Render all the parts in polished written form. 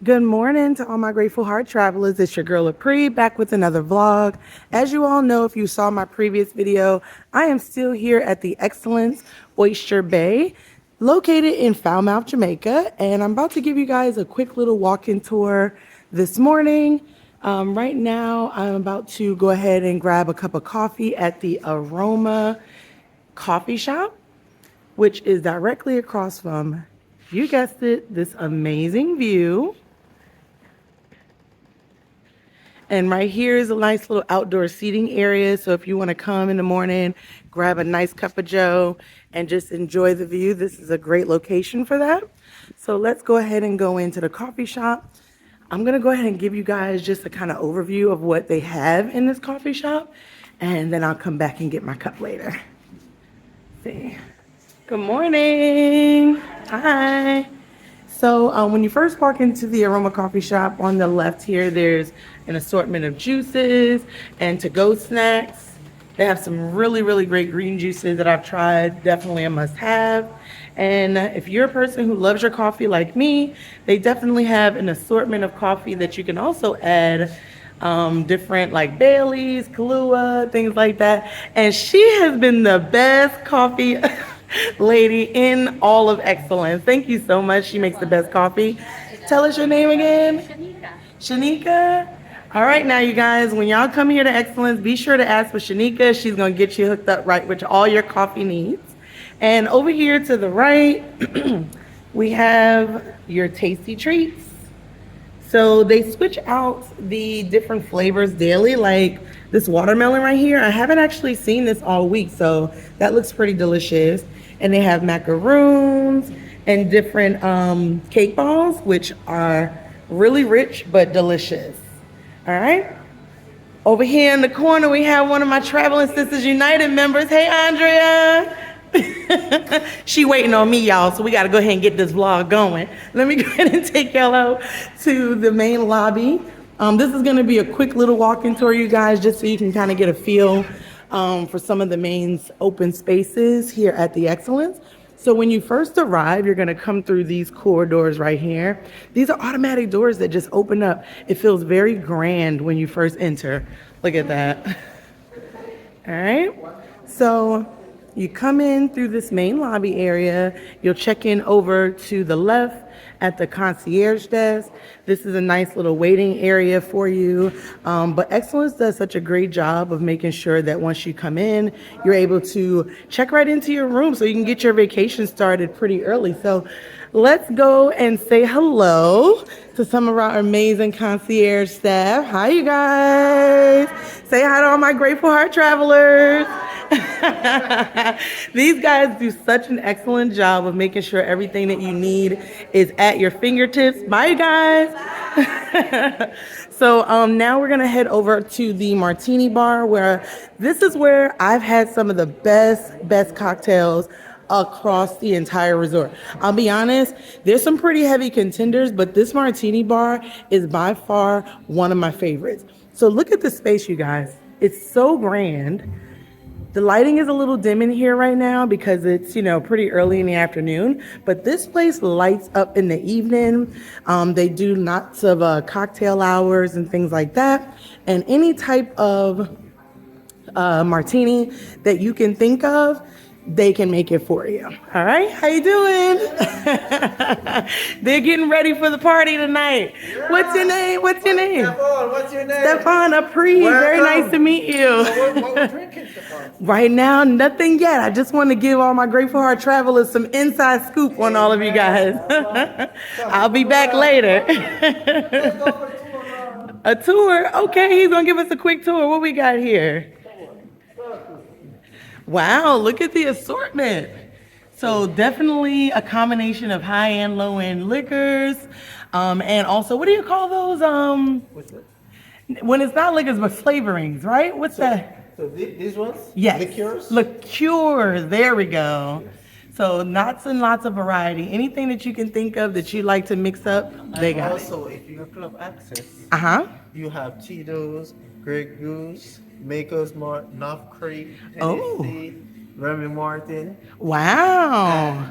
Good morning to all my grateful heart travelers. It's your girl Apri back with another vlog. As you all know, if you saw my previous video, I am still here at the Excellence Oyster Bay, located in Falmouth, Jamaica, and I'm about to give you guys a quick little walk-in tour this morning. Right now, I'm about to go ahead and grab a cup of coffee at the Aroma coffee shop, which is directly across from, you guessed it, this amazing view. And right here is a nice little outdoor seating area. So if you want to come in the morning, grab a nice cup of joe and just enjoy the view, this is a great location for that. So let's go ahead and go into the coffee shop. I'm going to go ahead and give you guys just a kind of overview of what they have in this coffee shop. And then I'll come back and get my cup later. See. Good morning. Hi. So when you first walk into the Aroma coffee shop, on the left here, there's an assortment of juices and to-go snacks. They have some really, really great green juices that I've tried. Definitely a must-have. And if you're a person who loves your coffee like me, they definitely have an assortment of coffee that you can also add different like Bailey's, Kahlua, things like that. And she has been the best coffee lady in all of Excellence. Thank you so much. She makes the best coffee. Tell us your name again. Shanika. All right, now you guys, when y'all come here to Excellence, be sure to ask for Shanika. She's gonna get you hooked up right with all your coffee needs. And over here to the right, we have your tasty treats. So they switch out the different flavors daily, like this watermelon right here. I haven't actually seen this all week, so that looks pretty delicious. And they have macaroons and different cake balls, which are really rich but delicious. All right. Over here in the corner, we have one of my Traveling Sisters United members. Hey, Andrea. She waiting on me, y'all, so we got to go ahead and get this vlog going. Let me go ahead and take y'all out to the main lobby. This is going to be a quick little walk-in tour, you guys, just so you can kind of get a feel for some of the main open spaces here at the Excellence. So when you first arrive, you're going to come through these corridors right here. These are automatic doors that just open up. It feels very grand when you first enter. Look at that. All right. So you come in through this main lobby area. You'll check in over to the left at the concierge desk. This is a nice little waiting area for you. But Excellence does such a great job of making sure that once you come in, you're able to check right into your room so you can get your vacation started pretty early. So let's go and say hello to some of our amazing concierge staff. Hi, you guys. Say hi to all my grateful heart travelers. These guys do such an excellent job of making sure everything that you need is at your fingertips. Bye, guys. So now we're gonna head over to the Martini bar, where this is where I've had some of the best cocktails across the entire resort. I'll be honest, there's some pretty heavy contenders, but this Martini bar is by far one of my favorites. So look at the space, you guys. It's so grand. The lighting is a little dim in here right now because it's, pretty early in the afternoon, but this place lights up in the evening. They do lots of cocktail hours and things like that. And any type of martini that you can think of, they can make it for you. All right, how you doing? They're getting ready for the party tonight. Yeah. What's your name? Stefan, what's your name? Stefan Apri. Very nice to meet you. What we drinking, Stefan? Right now, nothing yet. I just want to give all my grateful heart travelers some inside scoop on all of you guys. I'll be back later. A tour? Okay, he's gonna give us a quick tour. What we got here? Wow, look at the assortment. So definitely a combination of high-end, low-end liquors. And also, what do you call those? What's that? When it's not liquors, but flavorings, right? What's that? So these ones? Yes. Liqueurs? Liqueurs, there we go. So lots and lots of variety. Anything that you can think of that you like to mix up, they got it. Also, if you have club access, You have Tito's, Grey Goose, Maker's Mark, North Creek, Oh. Tennessee, Remy Martin. Wow.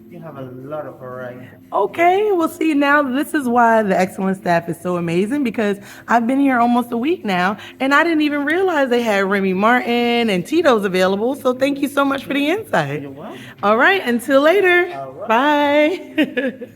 You have a lot of variety. Okay, well, see, now this is why the excellent staff is so amazing because I've been here almost a week now and I didn't even realize they had Remy Martin and Tito's available. So thank you so much for the insight. You're welcome. All right, until later. All right. Bye.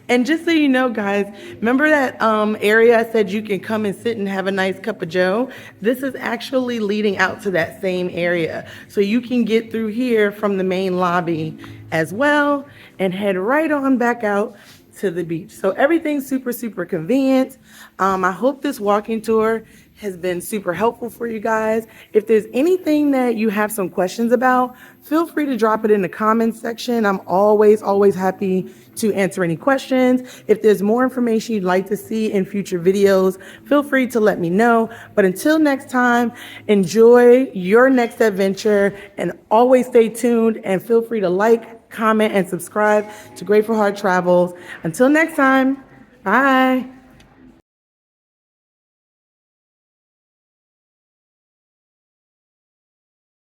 And just so you know, guys, remember that area I said you can come and sit and have a nice cup of joe? This is actually leading out to that same area. So you can get through here from the main lobby as well and head right on back out to the beach. So everything's super, super convenient. I hope this walking tour has been super helpful for you guys. If there's anything that you have some questions about, feel free to drop it in the comments section. I'm always happy to answer any questions. If there's more information you'd like to see in future videos, feel free to let me know. But until next time, enjoy your next adventure and always stay tuned and feel free to like, comment, and subscribe to Grateful Heart Travels. Until next time, bye.